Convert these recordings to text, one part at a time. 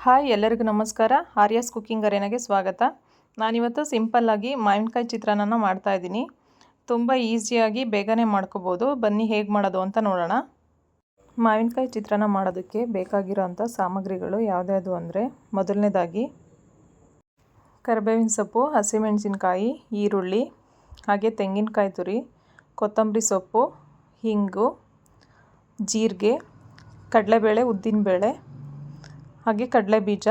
Hi ಎಲ್ಲರಿಗೂ ನಮಸ್ಕಾರ. Aryas cooking ಅರೇನಾಗೆ ಸ್ವಾಗತ. ನಾನಿವತ್ತು ಸಿಂಪಲ್ಲಾಗಿ ಮಾವಿನಕಾಯಿ ಚಿತ್ರಾನ್ನ ಮಾಡ್ತಾಯಿದ್ದೀನಿ. ತುಂಬ ಈಸಿಯಾಗಿ ಬೇಗನೆ ಮಾಡ್ಕೋಬೋದು. ಬನ್ನಿ ಹೇಗೆ ಮಾಡೋದು ಅಂತ ನೋಡೋಣ. ಮಾವಿನಕಾಯಿ ಚಿತ್ರಾನ್ನ ಮಾಡೋದಕ್ಕೆ ಬೇಕಾಗಿರೋಂಥ ಸಾಮಗ್ರಿಗಳು ಯಾವುದ್ಯಾವುದು ಅಂದರೆ, ಮೊದಲನೇದಾಗಿ ಕರಿಬೇವಿನ ಸೊಪ್ಪು, ಹಸಿಮೆಣಸಿನ್ಕಾಯಿ, ಈರುಳ್ಳಿ, ಹಾಗೆ ತೆಂಗಿನಕಾಯಿ ತುರಿ, ಕೊತ್ತಂಬರಿ ಸೊಪ್ಪು, ಹಿಂಗು, ಜೀರಿಗೆ, ಕಡಲೆಬೇಳೆ, ಉದ್ದಿನಬೇಳೆ, ಹಾಗೆ ಕಡಲೆ ಬೀಜ,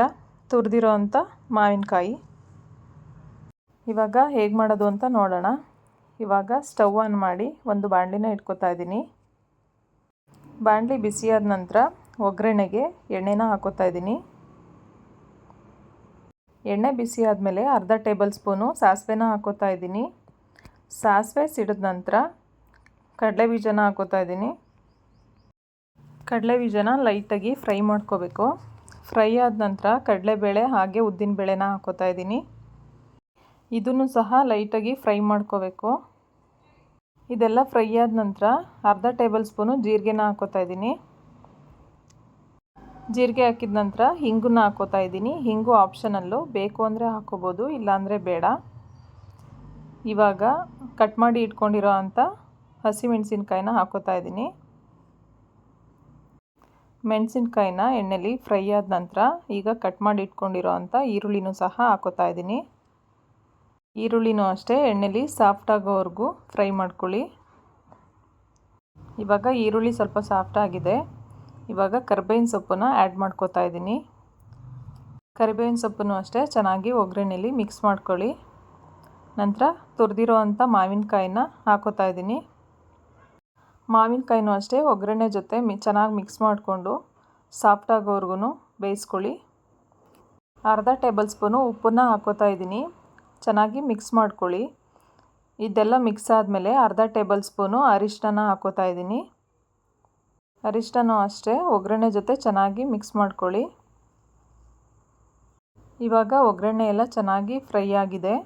ತುರಿದಿರೋ ಅಂಥ ಮಾವಿನಕಾಯಿ. ಇವಾಗ ಹೇಗೆ ಮಾಡೋದು ಅಂತ ನೋಡೋಣ. ಇವಾಗ ಸ್ಟವ್ ಆನ್ ಮಾಡಿ ಒಂದು ಬಾಣಲಿನ ಇಟ್ಕೊತಾ ಇದ್ದೀನಿ. ಬಾಣಲಿ ಬಿಸಿಯಾದ ನಂತರ ಒಗ್ಗರಣೆಗೆ ಎಣ್ಣೆನ ಹಾಕೋತಾ ಇದ್ದೀನಿ. ಎಣ್ಣೆ ಬಿಸಿ ಆದಮೇಲೆ ಅರ್ಧ ಟೇಬಲ್ ಸ್ಪೂನು ಸಾಸಿವೆನ ಹಾಕೋತಾ ಇದ್ದೀನಿ. ಸಾಸಿವೆ ಸಿಡಿದ ನಂತರ ಕಡಲೆ ಬೀಜನ ಹಾಕೋತಾ ಇದ್ದೀನಿ. ಕಡಲೆ ಬೀಜನ ಲೈಟಾಗಿ ಫ್ರೈ ಮಾಡ್ಕೋಬೇಕು. ಫ್ರೈ ಆದ ನಂತರ ಕಡಲೆಬೇಳೆ ಹಾಗೆ ಉದ್ದಿನಬೇಳೆನ ಹಾಕೋತಾ ಇದ್ದೀನಿ. ಇದನ್ನು ಸಹ ಲೈಟಾಗಿ ಫ್ರೈ ಮಾಡ್ಕೋಬೇಕು. ಇದೆಲ್ಲ ಫ್ರೈ ಆದ ನಂತರ ಅರ್ಧ ಟೇಬಲ್ ಸ್ಪೂನು ಜೀರಿಗೆನ ಹಾಕೋತಾ ಇದ್ದೀನಿ. ಜೀರಿಗೆ ಹಾಕಿದ ನಂತರ ಹಿಂಗನ್ನ ಹಾಕೋತಾ ಇದ್ದೀನಿ. ಹಿಂಗು ಆಪ್ಷನಲ್ಲು, ಬೇಕು ಅಂದರೆ ಹಾಕೋಬೋದು, ಇಲ್ಲಾಂದರೆ ಬೇಡ. ಇವಾಗ ಕಟ್ ಮಾಡಿ ಇಟ್ಕೊಂಡಿರೋ ಅಂಥ ಹಸಿಮೆಣಸಿನ್ಕಾಯಿನ ಹಾಕೋತಾ ಇದ್ದೀನಿ. ಮೆಣಸಿನ್ಕಾಯಿನ ಎಣ್ಣೆಲಿ ಫ್ರೈ ಆದ ನಂತರ ಈಗ ಕಟ್ ಮಾಡಿ ಇಟ್ಕೊಂಡಿರೋ ಅಂಥ ಈರುಳ್ಳಿನೂ ಸಹ ಹಾಕೋತಾ ಇದ್ದೀನಿ. ಈರುಳ್ಳಿನೂ ಅಷ್ಟೇ ಎಣ್ಣೆಲಿ ಸಾಫ್ಟ್ ಆಗೋವರೆಗೂ ಫ್ರೈ ಮಾಡ್ಕೊಳ್ಳಿ. ಇವಾಗ ಈರುಳ್ಳಿ ಸ್ವಲ್ಪ ಸಾಫ್ಟ್ ಆಗಿದೆ. ಇವಾಗ ಕರಿಬೇವಿನ ಸೊಪ್ಪನ್ನ ಆ್ಯಡ್ ಮಾಡ್ಕೋತಾ ಇದ್ದೀನಿ. ಕರಿಬೇವಿನ ಸೊಪ್ಪನ್ನು ಅಷ್ಟೇ ಚೆನ್ನಾಗಿ ಒಗ್ಗರಣೆಲಿ ಮಿಕ್ಸ್ ಮಾಡ್ಕೊಳ್ಳಿ. ನಂತರ ತುರಿದಿರೋ ಅಂಥ ಮಾವಿನಕಾಯಿನ ಹಾಕೋತಾ ಇದ್ದೀನಿ. ಮಾವಿನಕಾಯಿನೂ ಅಷ್ಟೇ ಒಗ್ಗರಣೆ ಜೊತೆ ಚೆನ್ನಾಗಿ ಮಿಕ್ಸ್ ಮಾಡಿಕೊಂಡು ಸಾಫ್ಟ್ ಆಗೋವರೆಗೂ ಬೇಯಿಸ್ಕೊಳ್ಳಿ. ಅರ್ಧ ಟೇಬಲ್ ಸ್ಪೂನು ಉಪ್ಪನ್ನ ಹಾಕೋತಾ ಇದ್ದೀನಿ. ಚೆನ್ನಾಗಿ ಮಿಕ್ಸ್ ಮಾಡ್ಕೊಳ್ಳಿ. ಇದೆಲ್ಲ ಮಿಕ್ಸ್ ಆದಮೇಲೆ ಅರ್ಧ ಟೇಬಲ್ ಸ್ಪೂನು ಅರಿಶಿನ ಹಾಕೋತಾ ಇದ್ದೀನಿ. ಅರಿಶಿನ ಅಷ್ಟೇ ಒಗ್ಗರಣೆ ಜೊತೆ ಚೆನ್ನಾಗಿ ಮಿಕ್ಸ್ ಮಾಡ್ಕೊಳ್ಳಿ. ಇವಾಗ ಒಗ್ಗರಣೆ ಎಲ್ಲ ಚೆನ್ನಾಗಿ ಫ್ರೈ ಆಗಿದೆ.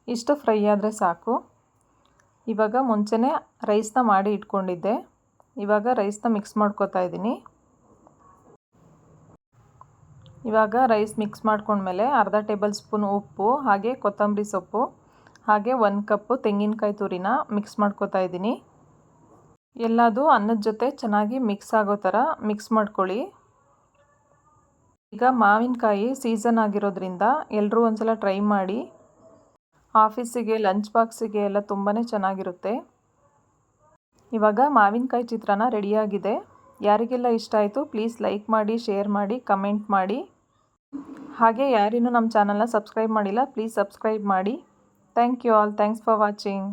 ಇಷ್ಟು ಫ್ರೈ ಆದರೆ ಸಾಕು. ಇವಾಗ ಮುಂಚೆನೇ ರೈಸ್ನ ಮಾಡಿ ಇಟ್ಕೊಂಡಿದ್ದೆ. ಇವಾಗ ರೈಸ್ನ ಮಿಕ್ಸ್ ಮಾಡ್ಕೋತಾ ಇದ್ದೀನಿ. ಇವಾಗ ರೈಸ್ ಮಿಕ್ಸ್ ಮಾಡ್ಕೊಂಡ್ಮೇಲೆ ಅರ್ಧ ಟೇಬಲ್ ಸ್ಪೂನ್ ಉಪ್ಪು, ಹಾಗೆ ಕೊತ್ತಂಬರಿ ಸೊಪ್ಪು, ಹಾಗೆ 1 ಕಪ್ಪು ತೆಂಗಿನಕಾಯಿ ತುರಿನ ಮಿಕ್ಸ್ ಮಾಡ್ಕೋತಾ ಇದ್ದೀನಿ. ಎಲ್ಲದೂ ಅನ್ನದ ಜೊತೆ ಚೆನ್ನಾಗಿ ಮಿಕ್ಸ್ ಆಗೋ ಥರ ಮಿಕ್ಸ್ ಮಾಡ್ಕೊಳ್ಳಿ. ಈಗ ಮಾವಿನಕಾಯಿ ಸೀಸನ್ ಆಗಿರೋದ್ರಿಂದ ಎಲ್ಲರೂ ಒಂದ್ಸಲ ಟ್ರೈ ಮಾಡಿ. ಆಫೀಸಿಗೆ, ಲಂಚ್ ಬಾಕ್ಸಿಗೆ ಎಲ್ಲ ತುಂಬಾ ಚೆನ್ನಾಗಿರುತ್ತೆ. ಇವಾಗ ಮಾವಿನಕಾಯಿ ಚಿತ್ರಾನ್ನ ರೆಡಿಯಾಗಿದೆ. ಯಾರಿಗೆಲ್ಲ ಇಷ್ಟ ಆಯಿತು ಪ್ಲೀಸ್ ಲೈಕ್ ಮಾಡಿ, ಶೇರ್ ಮಾಡಿ, ಕಮೆಂಟ್ ಮಾಡಿ. ಹಾಗೆ ಯಾರಿನ್ನೂ ನಮ್ಮ ಚಾನಲ್ನ ಸಬ್ಸ್ಕ್ರೈಬ್ ಮಾಡಿಲ್ಲ ಪ್ಲೀಸ್ ಸಬ್ಸ್ಕ್ರೈಬ್ ಮಾಡಿ. Thank you all. Thanks for watching.